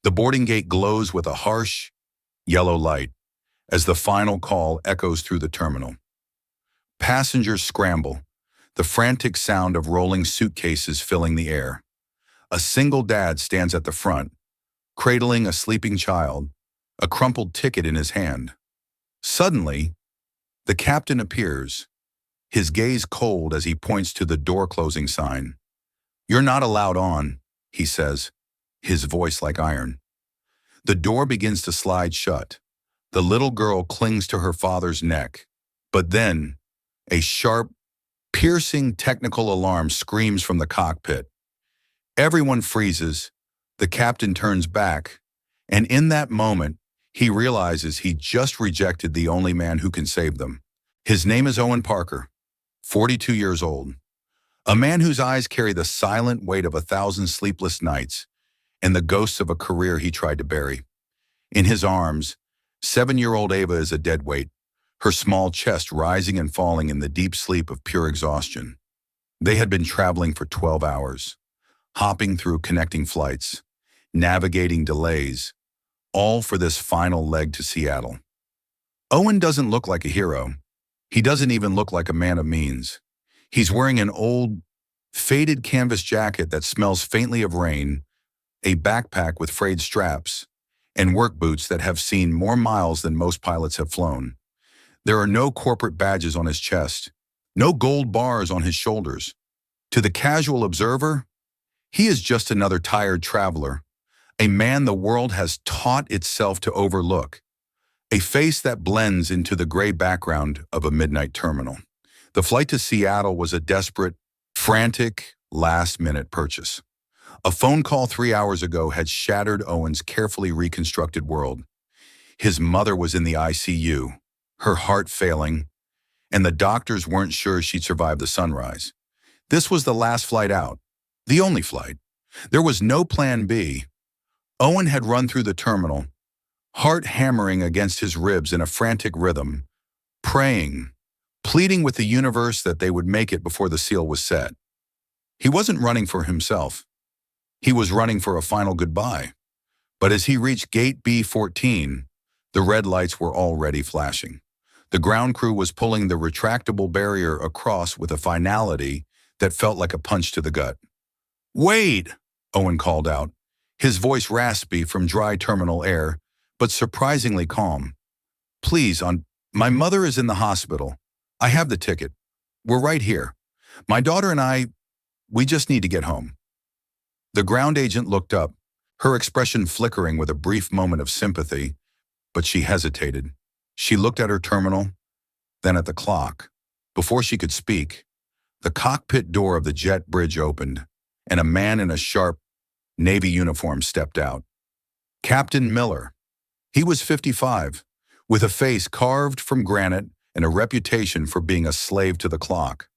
The boarding gate glows with a harsh, yellow light as the final call echoes through the terminal. Passengers scramble, the frantic sound of rolling suitcases filling the air. A single dad stands at the front, cradling a sleeping child, a crumpled ticket in his hand. Suddenly, the captain appears, his gaze cold as he points to the door-closing sign. "You're not allowed on," he says, his voice like iron. The door begins to slide shut. The little girl clings to her father's neck. But then, a sharp, piercing technical alarm screams from the cockpit. Everyone freezes, the captain turns back, and in that moment, he realizes he just rejected the only man who can save them. His name is Owen Parker, 42 years old. A man whose eyes carry the silent weight of 1,000 sleepless nights and the ghosts of a career he tried to bury. In his arms, 7-year-old Ava is a dead weight, her small chest rising and falling in the deep sleep of pure exhaustion. They had been traveling for 12 hours, hopping through connecting flights, navigating delays, all for this final leg to Seattle. Owen doesn't look like a hero. He doesn't even look like a man of means. He's wearing an old, faded canvas jacket that smells faintly of rain, a backpack with frayed straps, and work boots that have seen more miles than most pilots have flown. There are no corporate badges on his chest, no gold bars on his shoulders. To the casual observer, he is just another tired traveler, a man the world has taught itself to overlook, a face that blends into the gray background of a midnight terminal. The flight to Seattle was a desperate, frantic, last-minute purchase. A phone call 3 hours ago had shattered Owen's carefully reconstructed world. His mother was in the ICU, her heart failing, and the doctors weren't sure she'd survive the sunrise. This was the last flight out, the only flight. There was no plan B. Owen had run through the terminal, heart hammering against his ribs in a frantic rhythm, praying, pleading with the universe that they would make it before the seal was set. He wasn't running for himself. He was running for a final goodbye. But as he reached gate B14, the red lights were already flashing. The ground crew was pulling the retractable barrier across with a finality that felt like a punch to the gut. "Wait!" Owen called out, his voice raspy from dry terminal air, but surprisingly calm. "Please, my mother is in the hospital. I have the ticket. We're right here. My daughter and we just need to get home." The ground agent looked up, her expression flickering with a brief moment of sympathy, but she hesitated. She looked at her terminal, then at the clock. Before she could speak, the cockpit door of the jet bridge opened, and a man in a sharp Navy uniform stepped out. Captain Miller. He was 55, with a face carved from granite and a reputation for being a slave to the clock.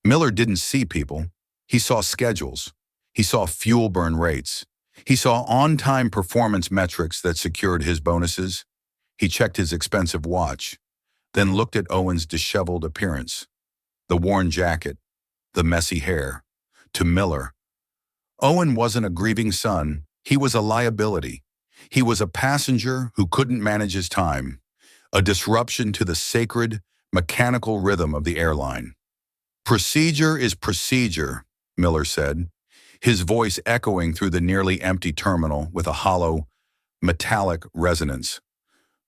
Miller didn't see people. He saw schedules. He saw fuel burn rates. He saw on-time performance metrics that secured his bonuses. He checked his expensive watch, then looked at Owen's disheveled appearance, the worn jacket, the messy hair. To Miller, Owen wasn't a grieving son. He was a liability. He was a passenger who couldn't manage his time, a disruption to the sacred, mechanical rhythm of the airline. "Procedure is procedure," Miller said, his voice echoing through the nearly empty terminal with a hollow, metallic resonance.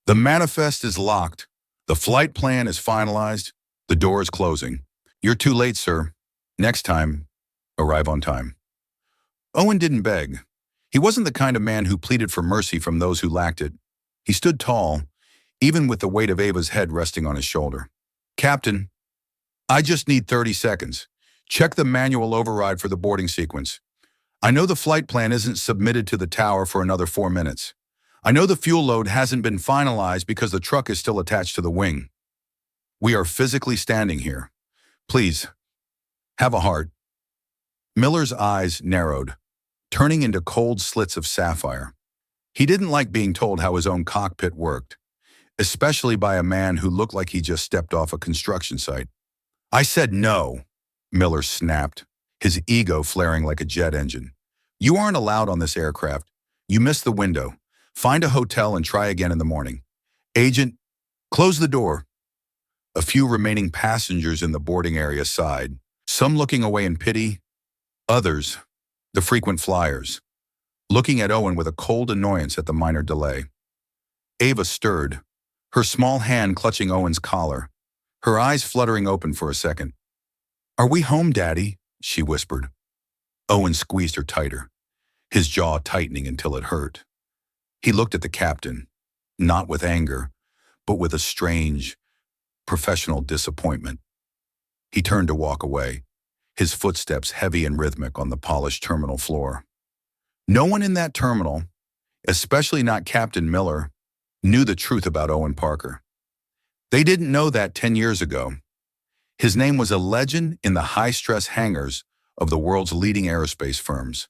"The manifest is locked. The flight plan is finalized. The door is closing. You're too late, sir. Next time, arrive on time." Owen didn't beg. He wasn't the kind of man who pleaded for mercy from those who lacked it. He stood tall, even with the weight of Ava's head resting on his shoulder. "Captain, I just need 30 seconds. Check the manual override for the boarding sequence. I know the flight plan isn't submitted to the tower for another 4 minutes. I know the fuel load hasn't been finalized because the truck is still attached to the wing. We are physically standing here. Please, have a heart." Miller's eyes narrowed, turning into cold slits of sapphire. He didn't like being told how his own cockpit worked, especially by a man who looked like he just stepped off a construction site. "I said no," Miller snapped, his ego flaring like a jet engine. "You aren't allowed on this aircraft. You missed the window. Find a hotel and try again in the morning. Agent, close the door. A few remaining passengers in the boarding area sighed, some looking away in pity, others, the frequent flyers, looking at Owen with a cold annoyance at the minor delay. Ava stirred, her small hand clutching Owen's collar, her eyes fluttering open for a second. "Are we home, Daddy?" she whispered. Owen squeezed her tighter, his jaw tightening until it hurt. He looked at the captain, not with anger, but with a strange, professional disappointment. He turned to walk away, his footsteps heavy and rhythmic on the polished terminal floor. No one in that terminal, especially not Captain Miller, knew the truth about Owen Parker. They didn't know that 10 years ago. His name was a legend in the high-stress hangars of the world's leading aerospace firms.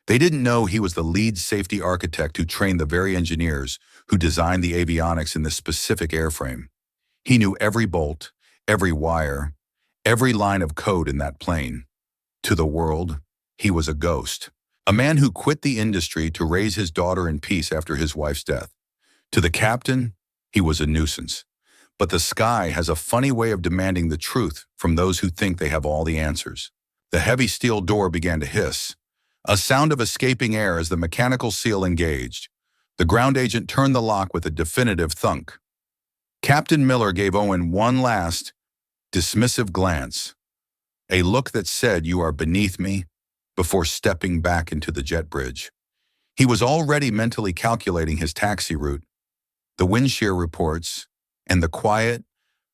They didn't know he was the lead safety architect who trained the very engineers who designed the avionics in this specific airframe. He knew every bolt, every wire, every line of code in that plane. To the world, he was a ghost, a man who quit the industry to raise his daughter in peace after his wife's death. To the captain, he was a nuisance. But the sky has a funny way of demanding the truth from those who think they have all the answers. The heavy steel door began to hiss, a sound of escaping air as the mechanical seal engaged. The ground agent turned the lock with a definitive thunk. Captain Miller gave Owen one last, dismissive glance, a look that said, "You are beneath me," before stepping back into the jet bridge. He was already mentally calculating his taxi route, the wind shear reports, and the quiet,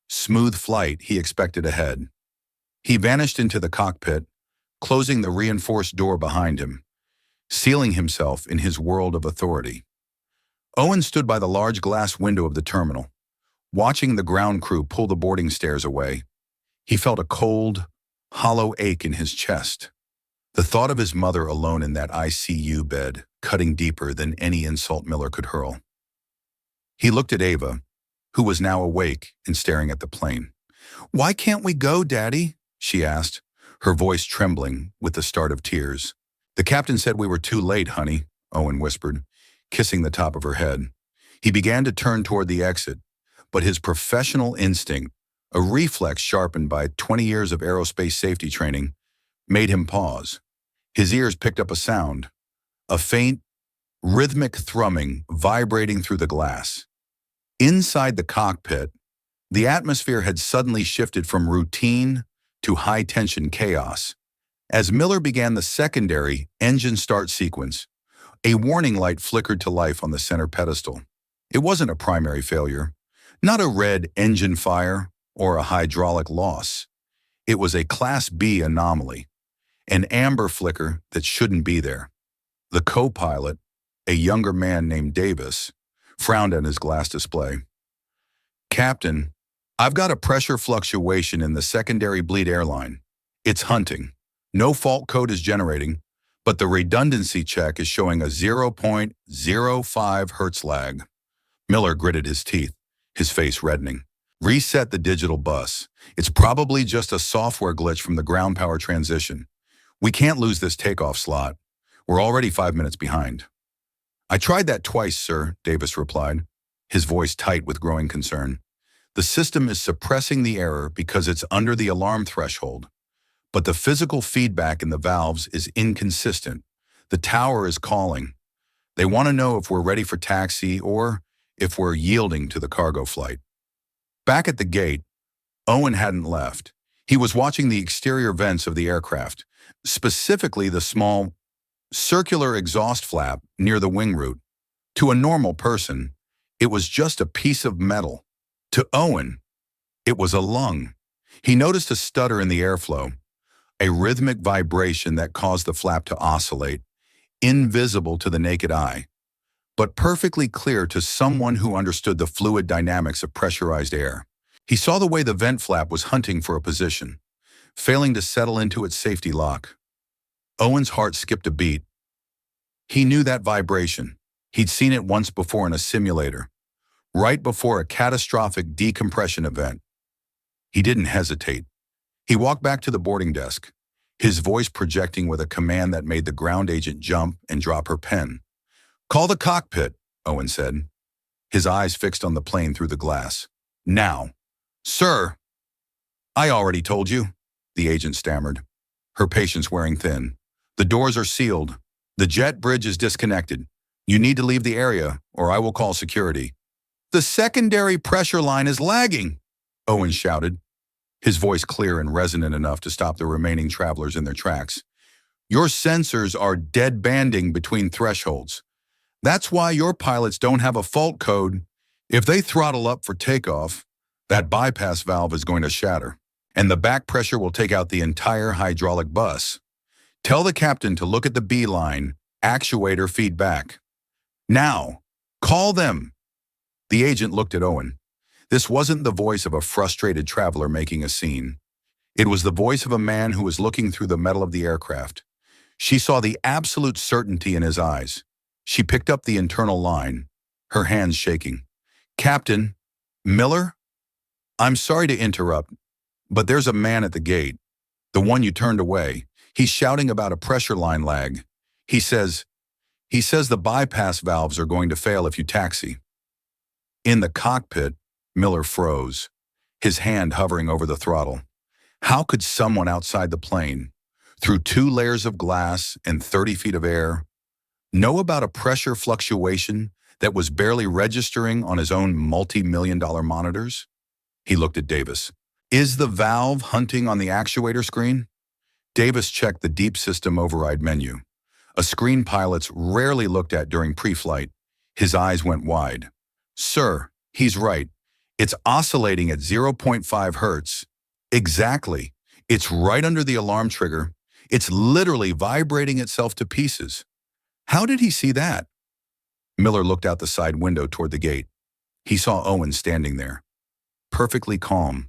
smooth flight he expected ahead. He vanished into the cockpit, closing the reinforced door behind him, sealing himself in his world of authority. Owen stood by the large glass window of the terminal, watching the ground crew pull the boarding stairs away. He felt a cold, hollow ache in his chest. The thought of his mother alone in that ICU bed, cutting deeper than any insult Miller could hurl. He looked at Ava, who was now awake and staring at the plane. "Why can't we go, Daddy?" she asked, her voice trembling with the start of tears. "The captain said we were too late, honey," Owen whispered, kissing the top of her head. He began to turn toward the exit, but his professional instinct, a reflex sharpened by 20 years of aerospace safety training, made him pause. His ears picked up a sound, a faint, rhythmic thrumming vibrating through the glass. Inside the cockpit, the atmosphere had suddenly shifted from routine to high-tension chaos. As Miller began the secondary engine start sequence, a warning light flickered to life on the center pedestal. It wasn't a primary failure, not a red engine fire or a hydraulic loss. It was a Class B anomaly, an amber flicker that shouldn't be there. The co-pilot, a younger man named Davis, frowned at his glass display. "Captain, I've got a pressure fluctuation in the secondary bleed airline. It's hunting. No fault code is generating, but the redundancy check is showing a 0.05 hertz lag." Miller gritted his teeth, his face reddening. "Reset the digital bus. It's probably just a software glitch from the ground power transition. We can't lose this takeoff slot. We're already 5 minutes behind." "I tried that twice, sir," Davis replied, his voice tight with growing concern. "The system is suppressing the error because it's under the alarm threshold. But the physical feedback in the valves is inconsistent. The tower is calling. They want to know if we're ready for taxi or if we're yielding to the cargo flight." Back at the gate, Owen hadn't left. He was watching the exterior vents of the aircraft, specifically the small, circular exhaust flap near the wing root. To a normal person, it was just a piece of metal. To Owen, it was a lung. He noticed a stutter in the airflow, a rhythmic vibration that caused the flap to oscillate, invisible to the naked eye, but perfectly clear to someone who understood the fluid dynamics of pressurized air. He saw the way the vent flap was hunting for a position, failing to settle into its safety lock. Owen's heart skipped a beat. He knew that vibration. He'd seen it once before in a simulator, right before a catastrophic decompression event. He didn't hesitate. He walked back to the boarding desk, his voice projecting with a command that made the ground agent jump and drop her pen. Call the cockpit, Owen said, his eyes fixed on the plane through the glass. Now. Sir. I already told you, the agent stammered, her patience wearing thin. The doors are sealed. The jet bridge is disconnected. You need to leave the area, or I will call security. The secondary pressure line is lagging, Owen shouted, his voice clear and resonant enough to stop the remaining travelers in their tracks. Your sensors are dead banding between thresholds. That's why your pilots don't have a fault code. If they throttle up for takeoff, that bypass valve is going to shatter, and the back pressure will take out the entire hydraulic bus. Tell the captain to look at the B line, actuator feedback. Now, call them. The agent looked at Owen. This wasn't the voice of a frustrated traveler making a scene. It was the voice of a man who was looking through the metal of the aircraft. She saw the absolute certainty in his eyes. She picked up the internal line, her hands shaking. Captain, Miller? I'm sorry to interrupt, but there's a man at the gate, the one you turned away. He's shouting about a pressure line lag. He says the bypass valves are going to fail if you taxi. In the cockpit, Miller froze, his hand hovering over the throttle. How could someone outside the plane, through 2 layers of glass and 30 feet of air, know about a pressure fluctuation that was barely registering on his own multi-million-dollar monitors? He looked at Davis. Is the valve hunting on the actuator screen? Davis checked the deep system override menu, a screen pilots rarely looked at during pre-flight. His eyes went wide. Sir, he's right. It's oscillating at 0.5 hertz. Exactly. It's right under the alarm trigger. It's literally vibrating itself to pieces. How did he see that? Miller looked out the side window toward the gate. He saw Owen standing there, perfectly calm,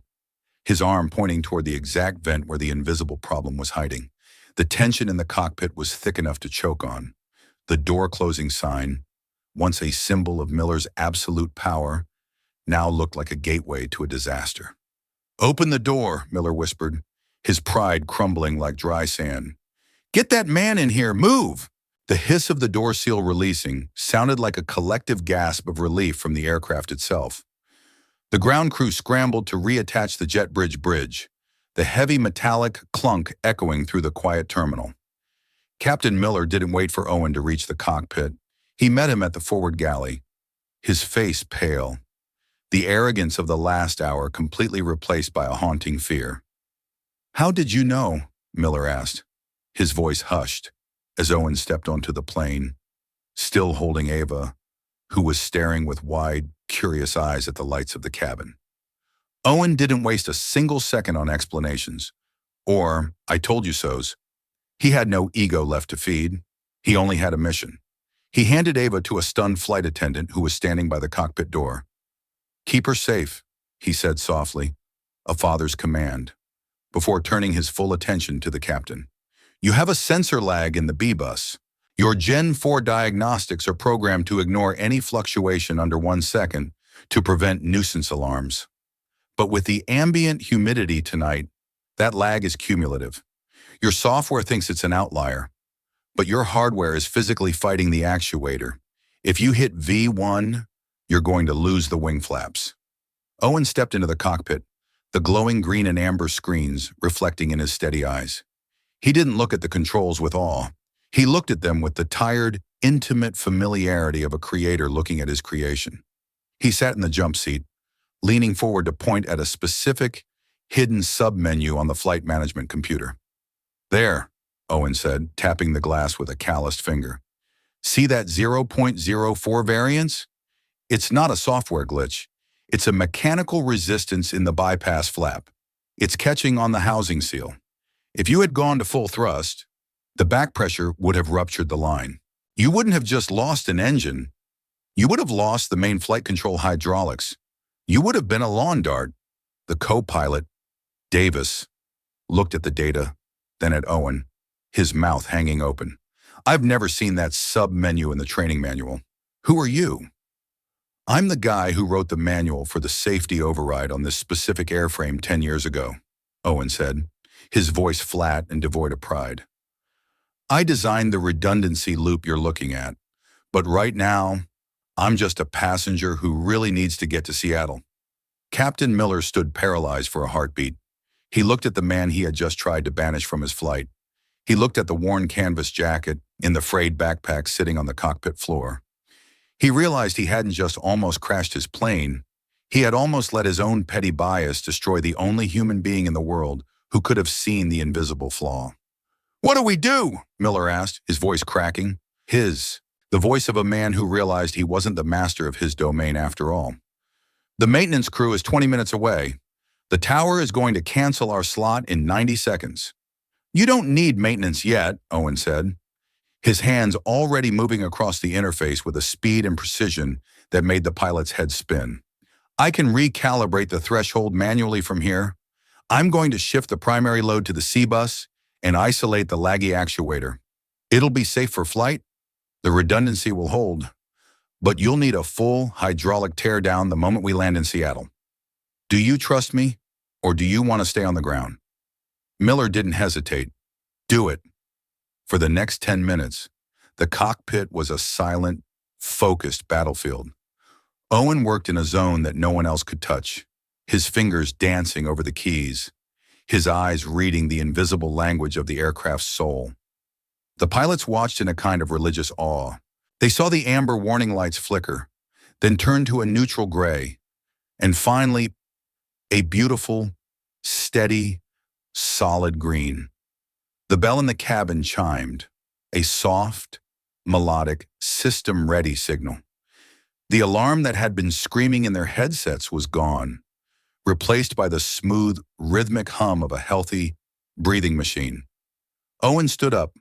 his arm pointing toward the exact vent where the invisible problem was hiding. The tension in the cockpit was thick enough to choke on. The door closing sign, once a symbol of Miller's absolute power, now looked like a gateway to a disaster. Open the door, Miller whispered, his pride crumbling like dry sand. Get that man in here, move! The hiss of the door seal releasing sounded like a collective gasp of relief from the aircraft itself. The ground crew scrambled to reattach the jet bridge, the heavy metallic clunk echoing through the quiet terminal. Captain Miller didn't wait for Owen to reach the cockpit. He met him at the forward galley, his face pale, the arrogance of the last hour completely replaced by a haunting fear. How did you know? Miller asked, his voice hushed, as Owen stepped onto the plane, still holding Ava, who was staring with wide, curious eyes at the lights of the cabin. Owen didn't waste a single second on explanations, or I told you so's. He had no ego left to feed. He only had a mission. He handed Ava to a stunned flight attendant who was standing by the cockpit door. Keep her safe, he said softly, a father's command, before turning his full attention to the captain. You have a sensor lag in the B-bus. Your Gen 4 diagnostics are programmed to ignore any fluctuation under 1 second to prevent nuisance alarms. But with the ambient humidity tonight, that lag is cumulative. Your software thinks it's an outlier, but your hardware is physically fighting the actuator. If you hit V1, you're going to lose the wing flaps. Owen stepped into the cockpit, the glowing green and amber screens reflecting in his steady eyes. He didn't look at the controls with awe. He looked at them with the tired, intimate familiarity of a creator looking at his creation. He sat in the jump seat, leaning forward to point at a specific, hidden submenu on the flight management computer. There, Owen said, tapping the glass with a calloused finger. See that 0.04 variance? It's not a software glitch. It's a mechanical resistance in the bypass flap. It's catching on the housing seal. If you had gone to full thrust, the back pressure would have ruptured the line. You wouldn't have just lost an engine. You would have lost the main flight control hydraulics. You would have been a lawn dart. The co-pilot, Davis, looked at the data, then at Owen, his mouth hanging open. I've never seen that sub-menu in the training manual. Who are you? I'm the guy who wrote the manual for the safety override on this specific airframe 10 years ago, Owen said, his voice flat and devoid of pride. I designed the redundancy loop you're looking at, But right now, I'm just a passenger who really needs to get to Seattle. Captain Miller stood paralyzed for a heartbeat. He looked at the man he had just tried to banish from his flight. He looked at the worn canvas jacket in the frayed backpack sitting on the cockpit floor. He realized he hadn't just almost crashed his plane, he had almost let his own petty bias destroy the only human being in the world who could have seen the invisible flaw. "What do we do?" Miller asked, his voice cracking. The voice of a man who realized he wasn't the master of his domain after all. "The maintenance crew is 20 minutes away. The tower is going to cancel our slot in 90 seconds. "You don't need maintenance yet," Owen said, his hands already moving across the interface with a speed and precision that made the pilot's head spin. "I can recalibrate the threshold manually from here. I'm going to shift the primary load to the C-bus and isolate the laggy actuator. It'll be safe for flight. The redundancy will hold. But you'll need a full hydraulic teardown the moment we land in Seattle. Do you trust me, or do you want to stay on the ground?" Miller didn't hesitate. "Do it." For the next 10 minutes, the cockpit was a silent, focused battlefield. Owen worked in a zone that no one else could touch, his fingers dancing over the keys, his eyes reading the invisible language of the aircraft's soul. The pilots watched in a kind of religious awe. They saw the amber warning lights flicker, then turn to a neutral gray, and finally, a beautiful, steady, solid green. The bell in the cabin chimed, a soft, melodic, system-ready signal. The alarm that had been screaming in their headsets was gone, replaced by the smooth, rhythmic hum of a healthy, breathing machine. Owen stood up,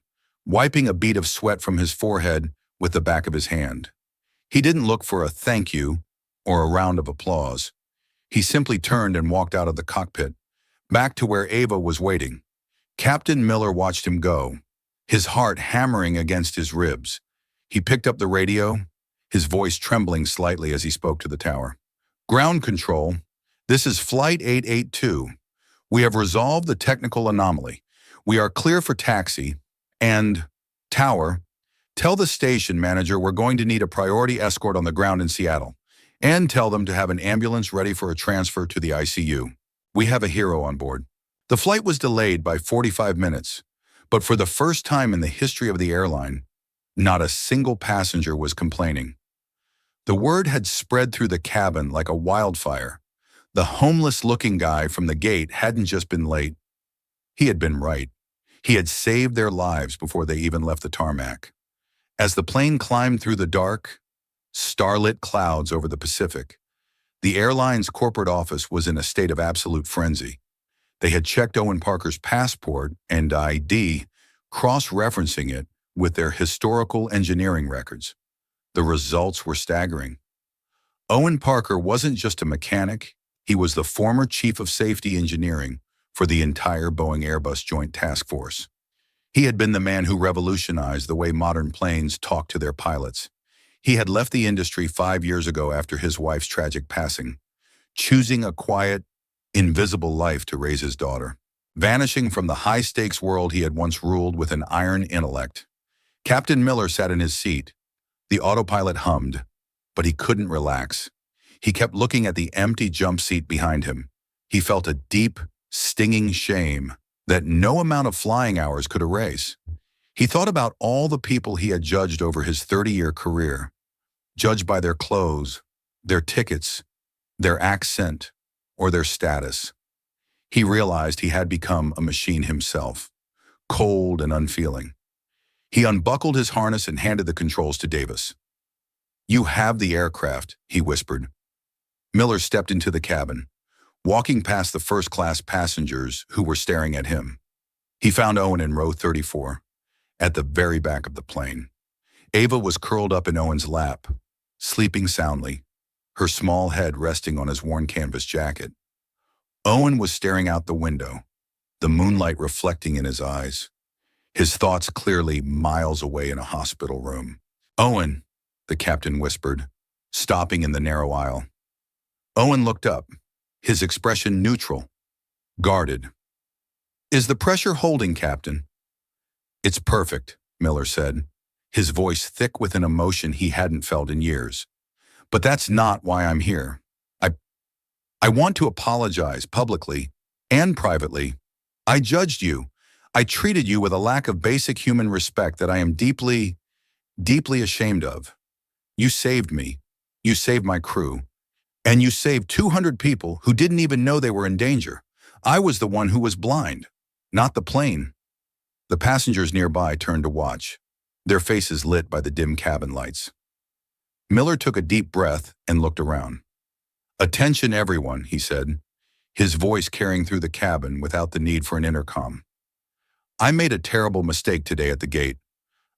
wiping a bead of sweat from his forehead with the back of his hand. He didn't look for a thank you or a round of applause. He simply turned and walked out of the cockpit, back to where Ava was waiting. Captain Miller watched him go, his heart hammering against his ribs. He picked up the radio, his voice trembling slightly as he spoke to the tower. "Ground control, this is Flight 882. We have resolved the technical anomaly. We are clear for taxi, and, tower, tell the station manager we're going to need a priority escort on the ground in Seattle, and tell them to have an ambulance ready for a transfer to the ICU. We have a hero on board." The flight was delayed by 45 minutes, but for the first time in the history of the airline, not a single passenger was complaining. The word had spread through the cabin like a wildfire. The homeless-looking guy from the gate hadn't just been late. He had been right. He had saved their lives before they even left the tarmac. As the plane climbed through the dark, starlit clouds over the Pacific, the airline's corporate office was in a state of absolute frenzy. They had checked Owen Parker's passport and ID, cross-referencing it with their historical engineering records. The results were staggering. Owen Parker wasn't just a mechanic, he was the former chief of safety engineering for the entire Boeing Airbus Joint Task Force. He had been the man who revolutionized the way modern planes talk to their pilots. He had left the industry 5 years ago after his wife's tragic passing, choosing a quiet, invisible life to raise his daughter, vanishing from the high-stakes world he had once ruled with an iron intellect. Captain Miller sat in his seat. The autopilot hummed, but he couldn't relax. He kept looking at the empty jump seat behind him. He felt a deep, stinging shame that no amount of flying hours could erase. He thought about all the people he had judged over his 30-year career, judged by their clothes, their tickets, their accent, or their status. He realized he had become a machine himself, cold and unfeeling. He unbuckled his harness and handed the controls to Davis. "You have the aircraft," he whispered. Miller stepped into the cabin, walking past the first-class passengers who were staring at him. He found Owen in row 34, at the very back of the plane. Ava was curled up in Owen's lap, sleeping soundly, her small head resting on his worn canvas jacket. Owen was staring out the window, the moonlight reflecting in his eyes, his thoughts clearly miles away in a hospital room. "Owen," the captain whispered, stopping in the narrow aisle. Owen looked up, his expression neutral, guarded. "Is the pressure holding, Captain?" "It's perfect," Miller said, his voice thick with an emotion he hadn't felt in years. "But that's not why I'm here. I, I want to apologize publicly and privately. I judged you. I treated you with a lack of basic human respect that I am deeply, deeply ashamed of. You saved me. You saved my crew. And you saved 200 people who didn't even know they were in danger. I was the one who was blind, not the plane." The passengers nearby turned to watch, their faces lit by the dim cabin lights. Miller took a deep breath and looked around. "Attention everyone," he said, his voice carrying through the cabin without the need for an intercom. "I made a terrible mistake today at the gate.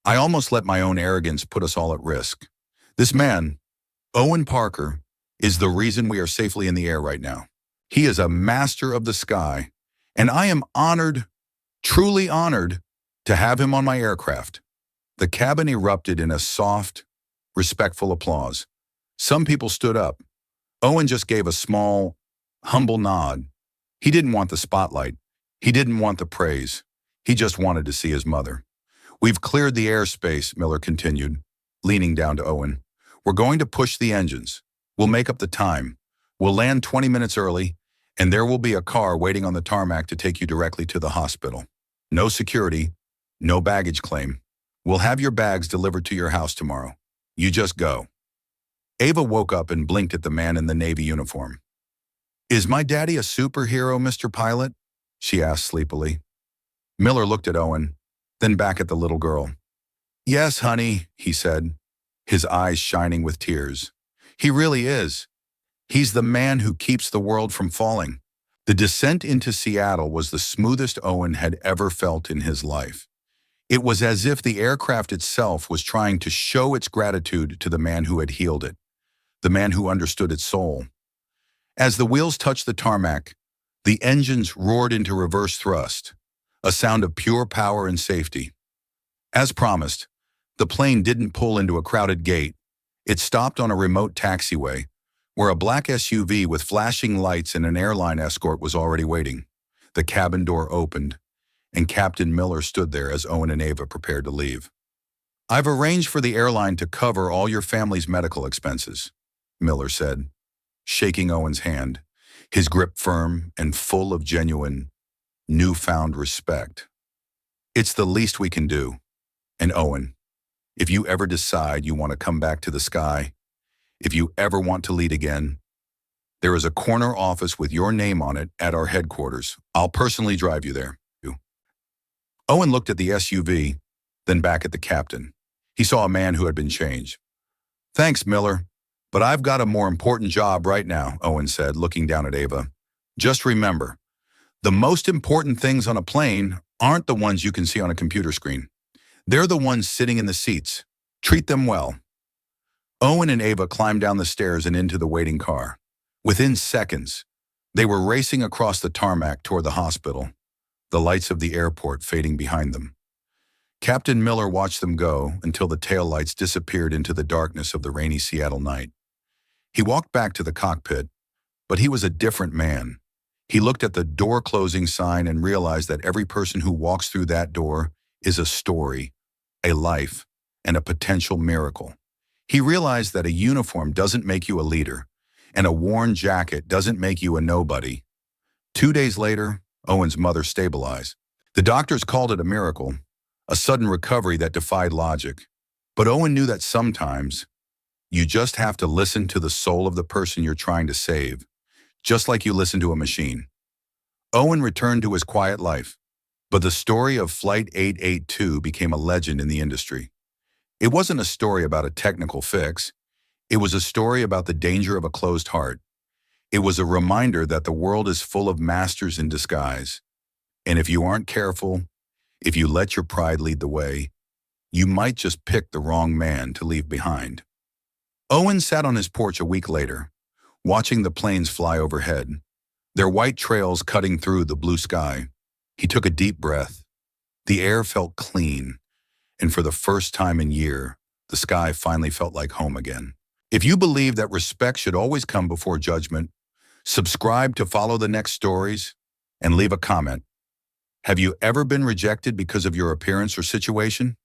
I almost let my own arrogance put us all at risk. This man, Owen Parker, is the reason we are safely in the air right now. He is a master of the sky, and I am honored, truly honored, to have him on my aircraft." The cabin erupted in a soft, respectful applause. Some people stood up. Owen just gave a small, humble nod. He didn't want the spotlight. He didn't want the praise. He just wanted to see his mother. "We've cleared the airspace," Miller continued, leaning down to Owen. "We're going to push the engines. We'll make up the time. We'll land 20 minutes early, and there will be a car waiting on the tarmac to take you directly to the hospital. No security, no baggage claim. We'll have your bags delivered to your house tomorrow. You just go." Ava woke up and blinked at the man in the Navy uniform. "Is my daddy a superhero, Mr. Pilot?" she asked sleepily. Miller looked at Owen, then back at the little girl. "Yes, honey," he said, his eyes shining with tears. "He really is. He's the man who keeps the world from falling." The descent into Seattle was the smoothest Owen had ever felt in his life. It was as if the aircraft itself was trying to show its gratitude to the man who had healed it, the man who understood its soul. As the wheels touched the tarmac, the engines roared into reverse thrust, a sound of pure power and safety. As promised, the plane didn't pull into a crowded gate. It stopped on a remote taxiway, where a black SUV with flashing lights and an airline escort was already waiting. The cabin door opened, and Captain Miller stood there as Owen and Ava prepared to leave. "I've arranged for the airline to cover all your family's medical expenses," Miller said, shaking Owen's hand, his grip firm and full of genuine, newfound respect. "It's the least we can do. And Owen, if you ever decide you want to come back to the sky, if you ever want to lead again, there is a corner office with your name on it at our headquarters. I'll personally drive you there." Owen looked at the SUV, then back at the captain. He saw a man who had been changed. "Thanks, Miller, but I've got a more important job right now," Owen said, looking down at Ava. "Just remember, the most important things on a plane aren't the ones you can see on a computer screen. They're the ones sitting in the seats. Treat them well." Owen and Ava climbed down the stairs and into the waiting car. Within seconds, they were racing across the tarmac toward the hospital, the lights of the airport fading behind them. Captain Miller watched them go until the taillights disappeared into the darkness of the rainy Seattle night. He walked back to the cockpit, but he was a different man. He looked at the door-closing sign and realized that every person who walks through that door is a story, a life, and a potential miracle. He realized that a uniform doesn't make you a leader, and a worn jacket doesn't make you a nobody. 2 days later, Owen's mother stabilized. The doctors called it a miracle, a sudden recovery that defied logic. But Owen knew that sometimes you just have to listen to the soul of the person you're trying to save, just like you listen to a machine. Owen returned to his quiet life, but the story of Flight 882 became a legend in the industry. It wasn't a story about a technical fix. It was a story about the danger of a closed heart. It was a reminder that the world is full of masters in disguise. And if you aren't careful, if you let your pride lead the way, you might just pick the wrong man to leave behind. Owen sat on his porch a week later, watching the planes fly overhead, their white trails cutting through the blue sky. He took a deep breath. The air felt clean, and for the first time in years, the sky finally felt like home again. If you believe that respect should always come before judgment, subscribe to follow the next stories, and leave a comment. Have you ever been rejected because of your appearance or situation?